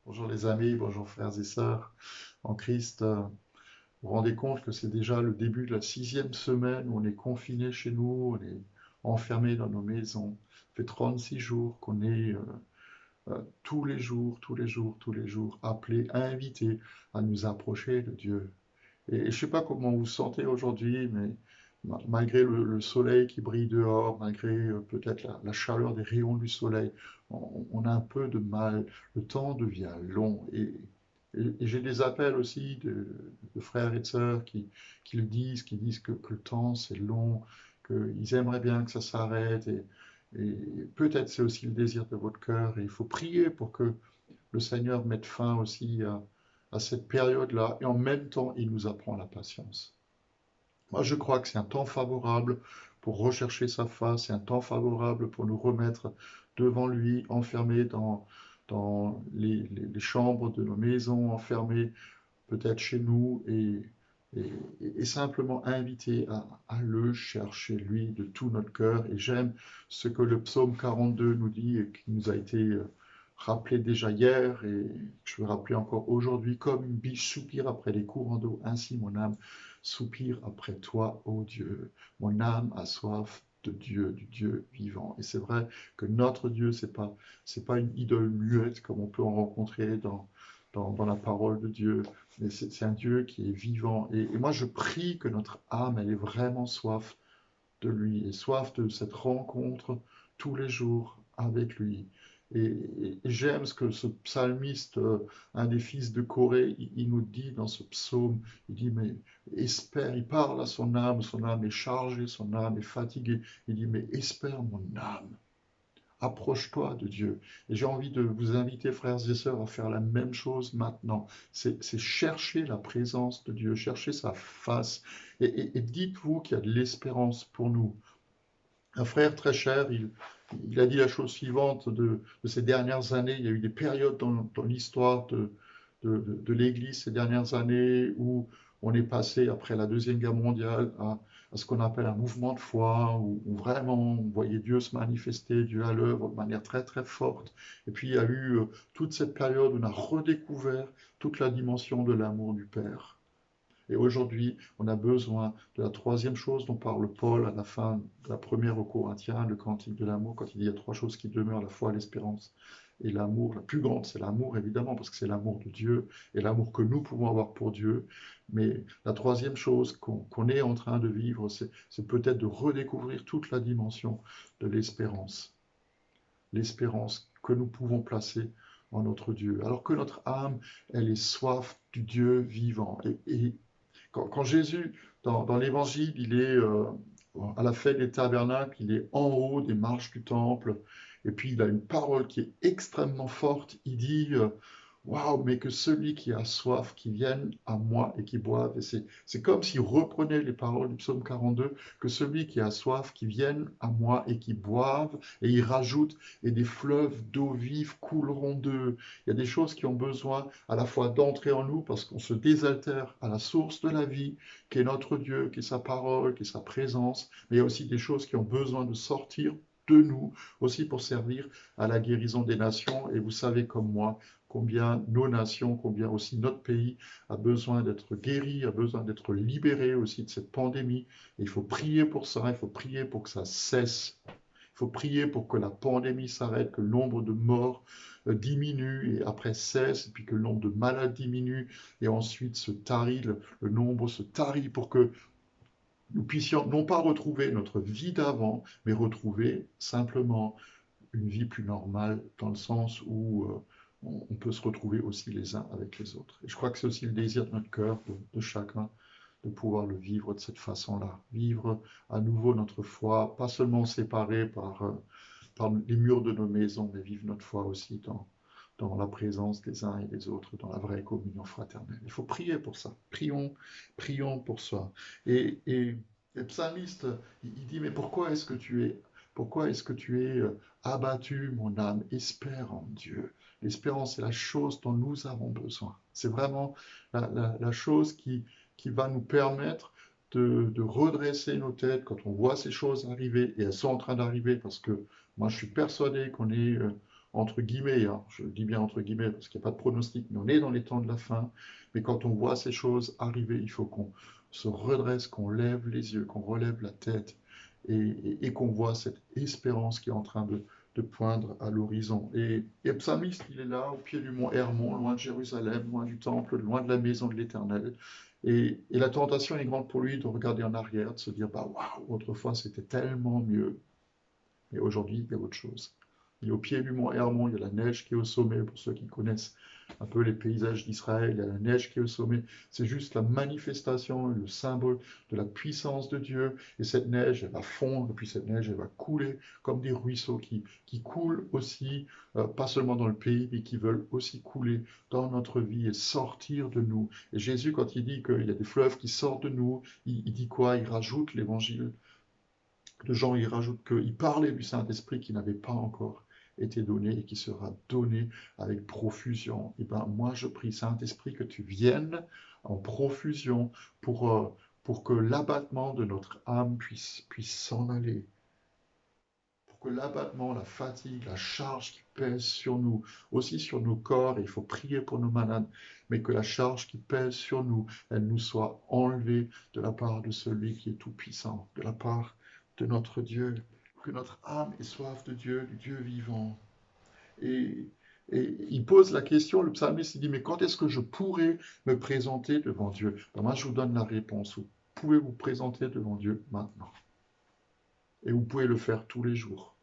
Bonjour les amis, bonjour frères et sœurs en Christ. Vous vous rendez compte que c'est déjà le début de la 6e semaine où on est confiné chez nous, on est enfermé dans nos maisons. Ça fait 36 jours qu'on est tous les jours, tous les jours, tous les jours appelés, invités à nous approcher de Dieu. Et je ne sais pas comment vous vous sentez aujourd'hui, mais malgré le soleil qui brille dehors, malgré peut-être la chaleur des rayons du soleil, on a un peu de mal. Le temps devient long. Et j'ai des appels aussi de frères et de sœurs qui disent que le temps c'est long, qu'ils aimeraient bien que ça s'arrête. Et peut-être c'est aussi le désir de votre cœur. Et il faut prier pour que le Seigneur mette fin aussi à cette période-là, et en même temps, il nous apprend la patience. Moi, je crois que c'est un temps favorable pour rechercher sa face, c'est un temps favorable pour nous remettre devant lui, enfermés dans les chambres de nos maisons, enfermés peut-être chez nous, et, et simplement inviter à le chercher, lui, de tout notre cœur. Et j'aime ce que le psaume 42 nous dit et qui nous a été rappelé déjà hier, et je veux rappeler encore aujourd'hui: comme une biche soupire après les courants d'eau, ainsi mon âme soupire après toi, ô Dieu. Mon âme a soif de Dieu, du Dieu vivant. Et c'est vrai que notre Dieu, c'est pas une idole muette comme on peut en rencontrer dans la parole de Dieu, mais c'est un Dieu qui est vivant. Et moi, je prie que notre âme, elle ait vraiment soif de lui, et soif de cette rencontre tous les jours avec lui. Et j'aime ce que ce psalmiste, un des fils de Corée, il nous dit dans ce psaume. Il dit, mais espère, il parle à son âme est chargée, son âme est fatiguée. Il dit, mais espère mon âme, approche-toi de Dieu. Et j'ai envie de vous inviter, frères et sœurs, à faire la même chose maintenant. C'est chercher la présence de Dieu, chercher sa face. Et dites-vous qu'il y a de l'espérance pour nous. Un frère très cher, il a dit la chose suivante de ces dernières années. Il y a eu des périodes dans l'histoire de l'Église ces dernières années où on est passé, après la Deuxième Guerre mondiale, à ce qu'on appelle un mouvement de foi, où vraiment on voyait Dieu se manifester, Dieu à l'œuvre de manière très très forte. Et puis il y a eu toute cette période où on a redécouvert toute la dimension de l'amour du Père. Et aujourd'hui, on a besoin de la troisième chose dont parle Paul à la fin de la première aux Corinthiens, le cantique de l'amour, quand il dit: il y a trois choses qui demeurent, la foi, l'espérance et l'amour. La plus grande, c'est l'amour, évidemment, parce que c'est l'amour de Dieu et l'amour que nous pouvons avoir pour Dieu. Mais la troisième chose qu'on est en train de vivre, c'est peut-être de redécouvrir toute la dimension de l'espérance. L'espérance que nous pouvons placer en notre Dieu. Alors que notre âme, elle est soif du Dieu vivant. Et quand Jésus, dans l'Évangile, il est à la fête des tabernacles, il est en haut des marches du temple, et puis il a une parole qui est extrêmement forte. Il dit, waouh, mais que celui qui a soif, qui vienne à moi et qui boive. Et c'est comme s'il reprenait les paroles du psaume 42, que celui qui a soif, qui vienne à moi et qui boive. Et il rajoute: et des fleuves d'eau vive couleront d'eux. Il y a des choses qui ont besoin à la fois d'entrer en nous parce qu'on se désaltère à la source de la vie, qui est notre Dieu, qui est sa parole, qui est sa présence. Mais il y a aussi des choses qui ont besoin de sortir de nous, aussi pour servir à la guérison des nations. Et vous savez comme moi combien nos nations, combien aussi notre pays a besoin d'être guéri, a besoin d'être libéré aussi de cette pandémie. Et il faut prier pour ça, il faut prier pour que ça cesse. Il faut prier pour que la pandémie s'arrête, que le nombre de morts diminue et après cesse, et puis que le nombre de malades diminue et ensuite se tarit, le nombre se tarit, pour que nous puissions non pas retrouver notre vie d'avant, mais retrouver simplement une vie plus normale, dans le sens où on peut se retrouver aussi les uns avec les autres. Et je crois que c'est aussi le désir de notre cœur, de chacun, de pouvoir le vivre de cette façon-là. Vivre à nouveau notre foi, pas seulement séparés par les murs de nos maisons, mais vivre notre foi aussi dans la présence des uns et des autres, dans la vraie communion fraternelle. Il faut prier pour ça. Prions pour ça. Et le psalmiste, il dit: mais pourquoi est-ce que tu es abattu, mon âme? Espère en Dieu. L'espérance est la chose dont nous avons besoin. C'est vraiment la chose qui va nous permettre de redresser nos têtes quand on voit ces choses arriver, et elles sont en train d'arriver, parce que moi je suis persuadé entre guillemets, hein, je dis bien entre guillemets parce qu'il n'y a pas de pronostic, mais on est dans les temps de la fin. Mais quand on voit ces choses arriver, il faut qu'on se redresse, qu'on lève les yeux, qu'on relève la tête et qu'on voit cette espérance qui est en train de poindre à l'horizon. Et le psalmiste, il est là, au pied du mont Hermon, loin de Jérusalem, loin du temple, loin de la maison de l'Éternel. Et la tentation est grande pour lui de regarder en arrière, de se dire, bah waouh, autrefois c'était tellement mieux. Mais aujourd'hui, il y a autre chose. Il est au pied du mont Hermon, il y a la neige qui est au sommet, pour ceux qui connaissent un peu les paysages d'Israël, il y a la neige qui est au sommet. C'est juste la manifestation, le symbole de la puissance de Dieu. Et cette neige, elle va fondre, et puis cette neige, elle va couler comme des ruisseaux qui coulent aussi, pas seulement dans le pays, mais qui veulent aussi couler dans notre vie et sortir de nous. Et Jésus, quand il dit qu'il y a des fleuves qui sortent de nous, il dit quoi? Il rajoute l'évangile de Jean, il rajoute qu'il parlait du Saint-Esprit qui n'avait pas encore été donné et qui sera donné avec profusion. Et ben moi je prie, Saint-Esprit, que tu viennes en profusion pour que l'abattement de notre âme puisse s'en aller. Pour que l'abattement, la fatigue, la charge qui pèse sur nous, aussi sur nos corps, et il faut prier pour nos malades, mais que la charge qui pèse sur nous, elle nous soit enlevée de la part de celui qui est tout-puissant, de la part de notre Dieu, que notre âme ait soif de Dieu, du Dieu vivant. Et, et il pose la question, le psalmiste, il dit, mais quand est-ce que je pourrai me présenter devant Dieu? Ben moi, je vous donne la réponse. Vous pouvez vous présenter devant Dieu maintenant. Et vous pouvez le faire tous les jours.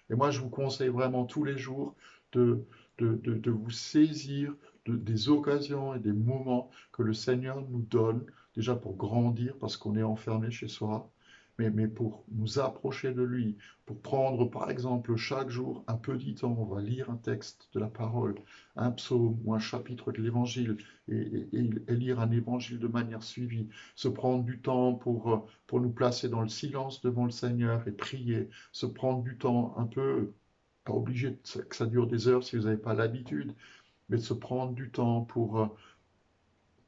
Et moi, je vous conseille vraiment tous les jours de, de vous saisir des occasions et des moments que le Seigneur nous donne, déjà pour grandir parce qu'on est enfermé chez soi, mais pour nous approcher de lui, pour prendre par exemple chaque jour un petit temps, on va lire un texte de la parole, un psaume ou un chapitre de l'évangile et lire un évangile de manière suivie, se prendre du temps pour nous placer dans le silence devant le Seigneur et prier, se prendre du temps un peu, pas obligé que ça dure des heures si vous n'avez pas l'habitude, mais de se prendre du temps pour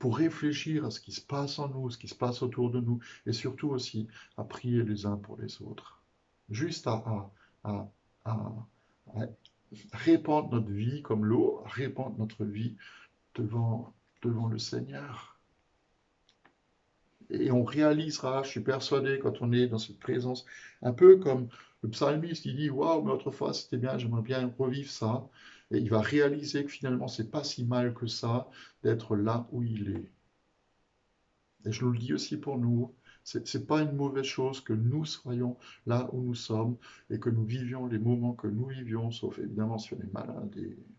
réfléchir à ce qui se passe en nous, ce qui se passe autour de nous, et surtout aussi à prier les uns pour les autres. Juste à, à, à répandre notre vie comme l'eau, à répandre notre vie devant le Seigneur. Et on réalisera, je suis persuadé, quand on est dans cette présence, un peu comme le psalmiste, il dit, waouh, mais autrefois c'était bien, j'aimerais bien revivre ça. Et il va réaliser que finalement, c'est pas si mal que ça d'être là où il est. Et je nous le dis aussi pour nous, c'est pas une mauvaise chose que nous soyons là où nous sommes et que nous vivions les moments que nous vivions, sauf évidemment si on est malade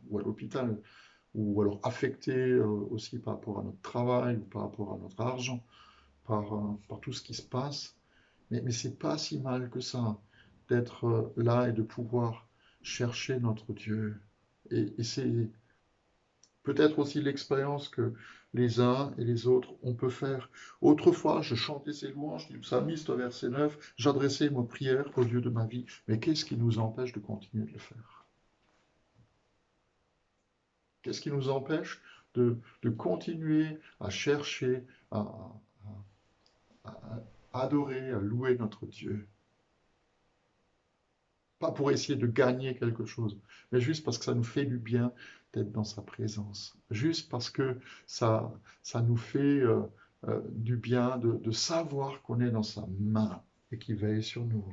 ou à l'hôpital, ou alors affecté aussi par rapport à notre travail ou par rapport à notre argent, par tout ce qui se passe. Mais c'est pas si mal que ça d'être là et de pouvoir chercher notre Dieu. Et c'est peut-être aussi l'expérience que les uns et les autres on peut faire. Autrefois, je chantais ces louanges du psalmiste au verset 9, j'adressais mes prières au Dieu de ma vie. Mais qu'est-ce qui nous empêche de continuer de le faire? Qu'est-ce qui nous empêche de continuer à chercher, à, à adorer, à louer notre Dieu? Pas pour essayer de gagner quelque chose, mais juste parce que ça nous fait du bien d'être dans sa présence. Juste parce que ça nous fait du bien de savoir qu'on est dans sa main et qu'il veille sur nous.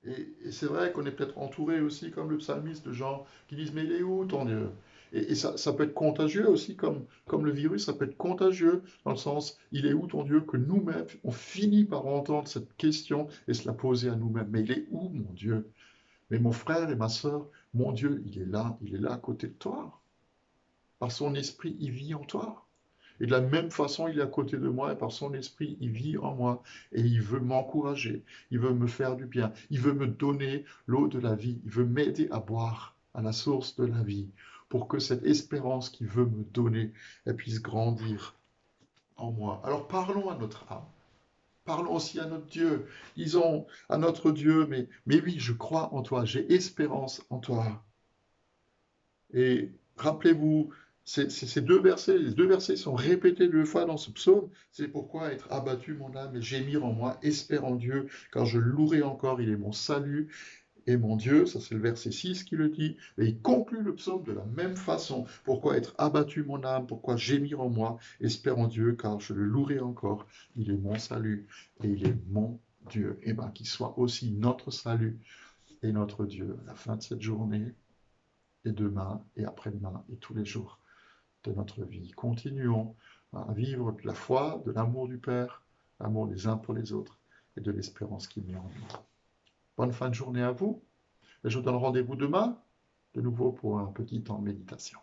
Et c'est vrai qu'on est peut-être entouré aussi, comme le psalmiste, de gens qui disent, mais il est où ton Dieu? Et ça peut être contagieux aussi, comme le virus, ça peut être contagieux dans le sens, il est où ton Dieu? Que nous-mêmes, on finit par entendre cette question et se la poser à nous-mêmes. Mais il est où mon Dieu? Mais mon frère et ma sœur, mon Dieu, il est là à côté de toi. Par son esprit, il vit en toi. Et de la même façon, il est à côté de moi et par son esprit, il vit en moi. Et il veut m'encourager, il veut me faire du bien, il veut me donner l'eau de la vie, il veut m'aider à boire à la source de la vie, pour que cette espérance qu'il veut me donner, elle puisse grandir en moi. Alors parlons à notre âme. Parlons aussi à notre Dieu. Disons à notre Dieu, mais oui, je crois en toi, j'ai espérance en toi. Et rappelez-vous, ces deux versets, les deux versets sont répétés deux fois dans ce psaume. C'est pourquoi être abattu mon âme et gémir en moi, espère en Dieu, car je louerai encore, il est mon salut. Et mon Dieu, ça c'est le verset 6 qui le dit, et il conclut le psaume de la même façon. Pourquoi être abattu mon âme, pourquoi gémir en moi? Espère en Dieu, car je le louerai encore. Il est mon salut et il est mon Dieu. Et bien qu'il soit aussi notre salut et notre Dieu à la fin de cette journée, et demain, et après-demain, et tous les jours de notre vie. Continuons à vivre de la foi, de l'amour du Père, l'amour les uns pour les autres, et de l'espérance qu'il met en nous. Bonne fin de journée à vous. Et je vous donne rendez-vous demain, de nouveau pour un petit temps de méditation.